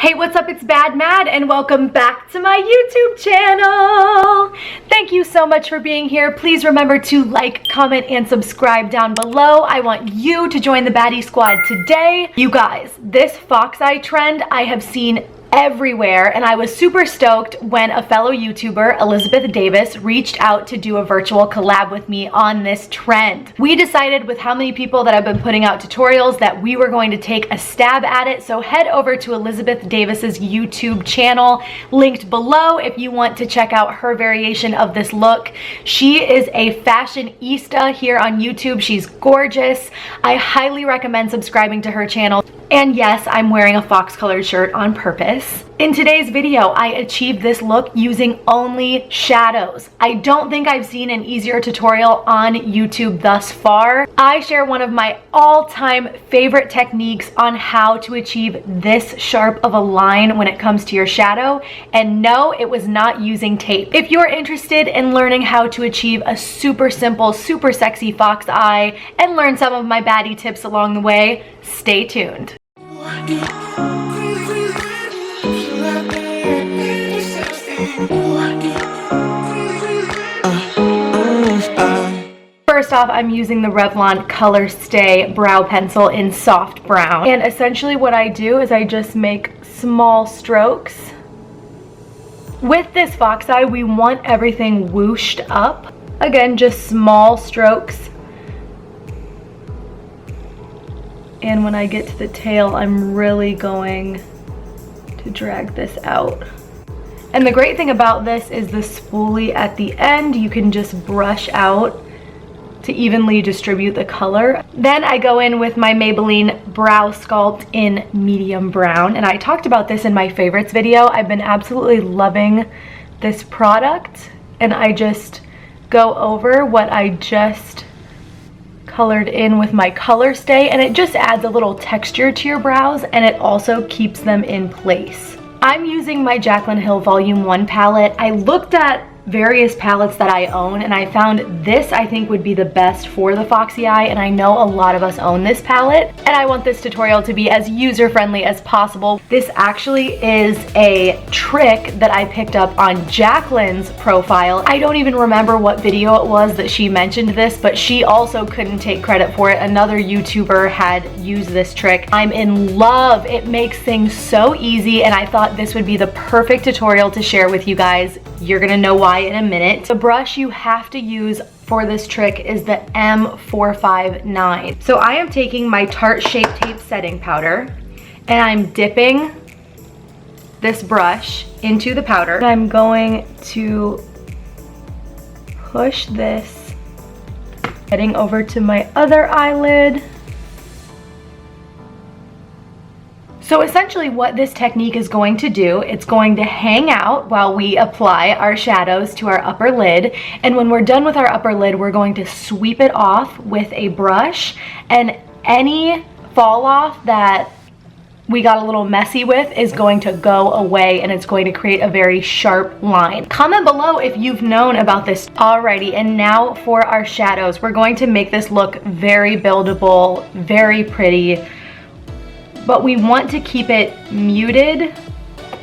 Hey, what's up? It's BadMad and welcome back to my YouTube channel. Thank you so much for being here. Please remember to like, comment, and subscribe down below. I want you to join the baddie squad today. You guys, this fox eye trend I have seen everywhere, and I was super stoked when a fellow YouTuber, Elizabeth Davis, reached out to do a virtual collab with me on this trend. We decided with how many people that I've been putting out tutorials that we were going to take a stab at it, so head over to Elizabeth Davis's YouTube channel, linked below if you want to check out her variation of this look. She is a fashionista here on YouTube. She's gorgeous. I highly recommend subscribing to her channel. And yes, I'm wearing a fox colored shirt on purpose. In today's video, I achieved this look using only shadows. I don't think I've seen an easier tutorial on YouTube thus far. I share one of my all-time favorite techniques on how to achieve this sharp of a line when it comes to your shadow. And no, it was not using tape. If you're interested in learning how to achieve a super simple, super sexy fox eye and learn some of my baddie tips along the way, stay tuned. First off, I'm using the Revlon Colorstay brow pencil in soft brown. And essentially what I do is I just make small strokes. With this fox eye, we want everything whooshed up. Again, just small strokes. And when I get to the tail, I'm really going to drag this out. And the great thing about this is the spoolie at the end, you can just brush out to evenly distribute the color. Then I go in with my Maybelline Brow Sculpt in medium brown. And I talked about this in my favorites video. I've been absolutely loving this product. And I just go over what I just colored in with my Colorstay, and it just adds a little texture to your brows, and it also keeps them in place. I'm using my Jaclyn Hill Volume 1 palette. I looked at various palettes that I own, and I found this I think would be the best for the foxy eye, and I know a lot of us own this palette, and I want this tutorial to be as user-friendly as possible. This actually is a trick that I picked up on Jaclyn's profile. I don't even remember what video it was that she mentioned this, but she also couldn't take credit for it. Another YouTuber had used this trick. I'm in love. It makes things so easy, and I thought this would be the perfect tutorial to share with you guys. You're gonna know why in a minute. The brush you have to use for this trick is the M459. So I am taking my Tarte Shape Tape setting powder and I'm dipping this brush into the powder. I'm going to push this, heading over to my other eyelid. So essentially what this technique is going to do, it's going to hang out while we apply our shadows to our upper lid. And when we're done with our upper lid, we're going to sweep it off with a brush, and any fall off that we got a little messy with is going to go away, and it's going to create a very sharp line. Comment below if you've known about this already. And now for our shadows, we're going to make this look very buildable, very pretty, but we want to keep it muted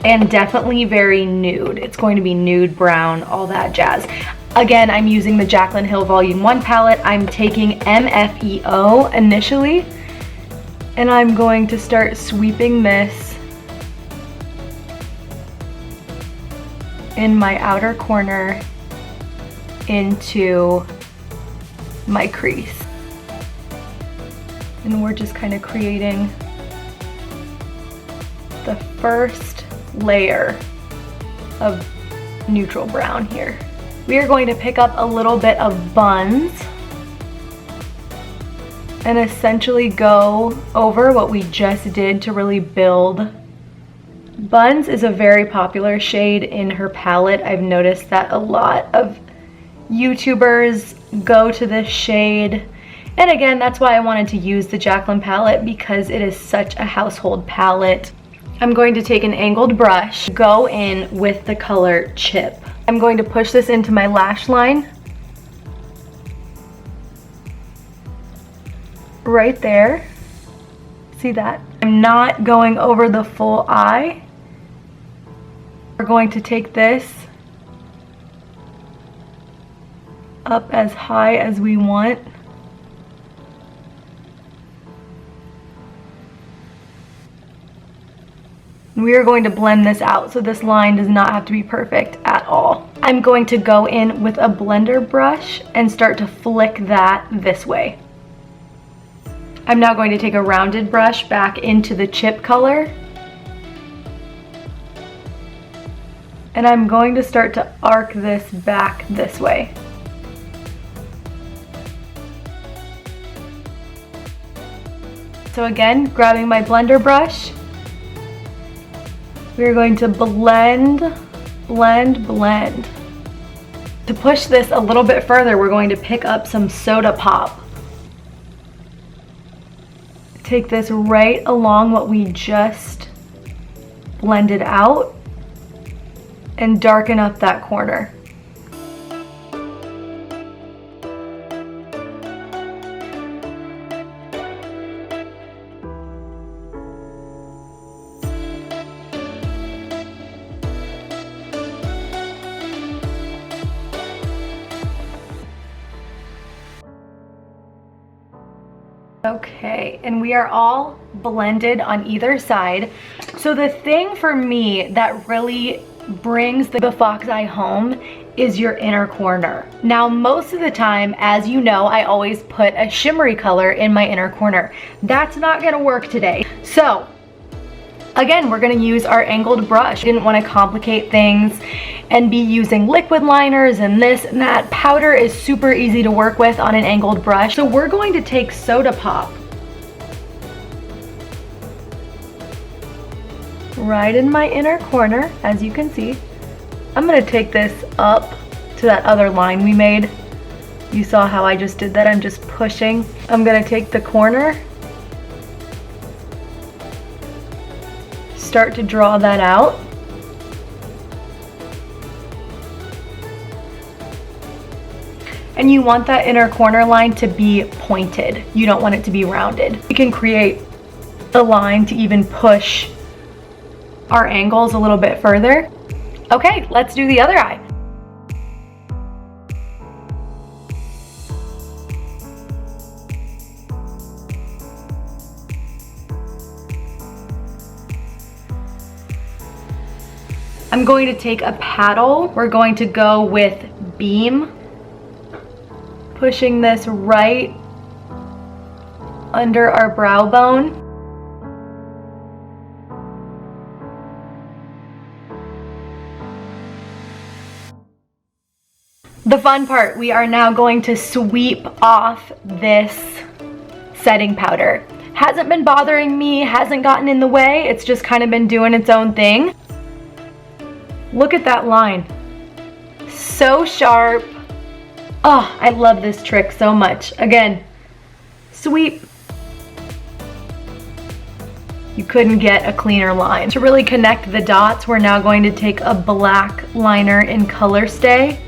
and definitely very nude. It's going to be nude, brown, all that jazz. Again, I'm using the Jaclyn Hill Volume 1 palette. I'm taking MFEO initially, and I'm going to start sweeping this in my outer corner into my crease. And we're just kind of creating the first layer of neutral brown here. We are going to pick up a little bit of buns and essentially go over what we just did to really build. Buns is a very popular shade in her palette. I've noticed that a lot of YouTubers go to this shade. And again, that's why I wanted to use the Jaclyn palette, because it is such a household palette. I'm going to take an angled brush, go in with the color Chip. I'm going to push this into my lash line. Right there. See that? I'm not going over the full eye. We're going to take this up as high as we want. We are going to blend this out so this line does not have to be perfect at all. I'm going to go in with a blender brush and start to flick that this way. I'm now going to take a rounded brush back into the chip color. And I'm going to start to arc this back this way. So again, grabbing my blender brush, we're going to blend, blend, blend. To push this a little bit further, we're going to pick up some soda pop. Take this right along what we just blended out and darken up that corner. Okay, and we are all blended on either side. So the thing for me that really brings the foxy home is your inner corner. Now, most of the time, as you know, I always put a shimmery color in my inner corner. That's not gonna work today. So again, we're gonna use our angled brush. Didn't want to complicate things and be using liquid liners and this and that. Powder is super easy to work with on an angled brush. So we're going to take soda pop right in my inner corner, as you can see. I'm gonna take this up to that other line we made. You saw how I just did that. I'm just pushing. I'm gonna take the corner, start to draw that out. And you want that inner corner line to be pointed. You don't want it to be rounded. You can create a line to even push our angles a little bit further. Okay, let's do the other eye. I'm going to take a paddle. We're going to go with Beam, pushing this right under our brow bone. The fun part, we are now going to sweep off this setting powder. Hasn't been bothering me, hasn't gotten in the way, it's just kind of been doing its own thing. Look at that line. So sharp. Oh, I love this trick so much. Again, sweep. You couldn't get a cleaner line. To really connect the dots, we're now going to take a black liner in Colorstay.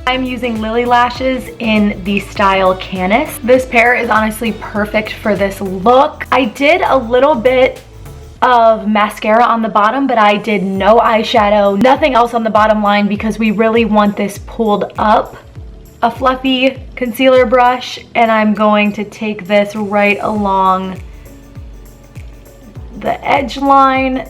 I'm using Lilly lashes in the style Canis. This pair is honestly perfect for this look. I did a little bit of mascara on the bottom, but I did no eyeshadow, nothing else on the bottom line because we really want this pulled up. A fluffy concealer brush, and I'm going to take this right along the edge line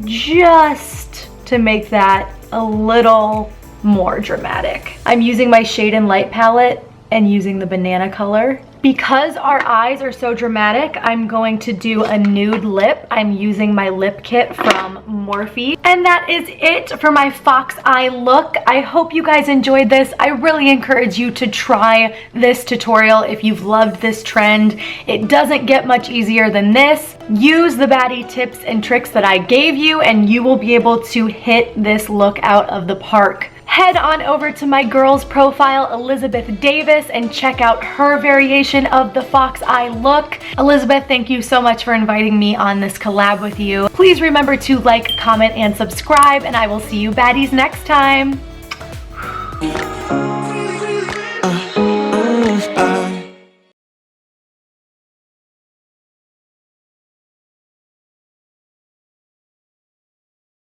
just to make that a little more dramatic. I'm using my Shade and Light palette and using the banana color. Because our eyes are so dramatic, I'm going to do a nude lip. I'm using my lip kit from Morphe. And that is it for my fox eye look. I hope you guys enjoyed this. I really encourage you to try this tutorial if you've loved this trend. It doesn't get much easier than this. Use the baddie tips and tricks that I gave you and you will be able to hit this look out of the park. Head on over to my girl's profile, Elizabeth Davis, and check out her variation of the fox eye look. Elizabeth, thank you so much for inviting me on this collab with you. Please remember to like, comment, and subscribe, and I will see you baddies next time.